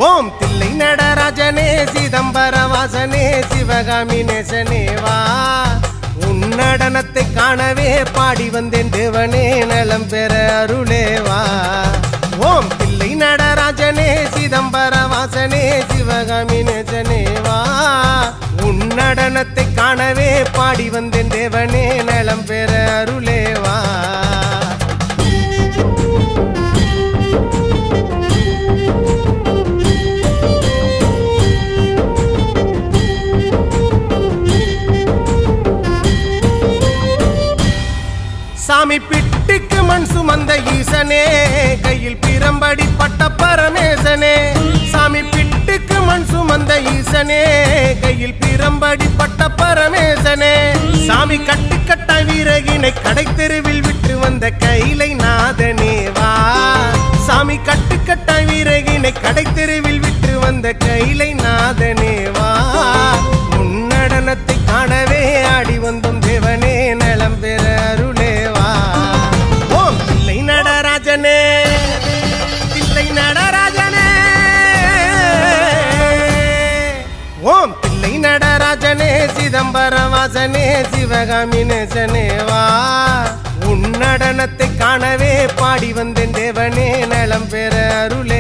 ஓம் தில்லை நடராஜனே சிதம்பர வாசனே சிவகாமி நேசனே வா உன் நடனத்தை காணவே பாடி வந்தேன் தேவனே நலம் பெற அருளே வா ஓம் தில்லை நடராஜனே சிதம்பர வாசனே சிவகாமி நேசனே வா உன் நடனத்தை காணவே பாடி வந்தேன் தேவனே நலம் பெற அருளே வா சாமி பிட்டுக்கு மண் சுமந்த ஈசனே கையில் பிரம்படி பட்ட பரமேசனே சாமி பிட்டுக்கு மண் சுமந்த ஈசனே கையில் பிரம்படி பட்ட பரமேசனே சாமி கட்டுக்கட்டாய் வீரகினை கடை தெருவில் விட்டு வந்த கைலை நாதனே வா சாமி கட்டுக்கட்டாய் வீரகினை கடை தெருவில் விட்டு வந்த கைலை நாதனே வா உன் நடனத்தை காணவே ஆடி வந்தோம் தேவனே நலம் பெற அருளே வா ஓம் தில்லை நடராஜனே தில்லை நடராஜனே ஓம் தில்லை நடராஜனே சிதம்பர வாசனே சிவகாமி நேசனே வா உன் நடனத்தை காணவே பாடி வந்தேன் தேவனே நலம் பெற அருளே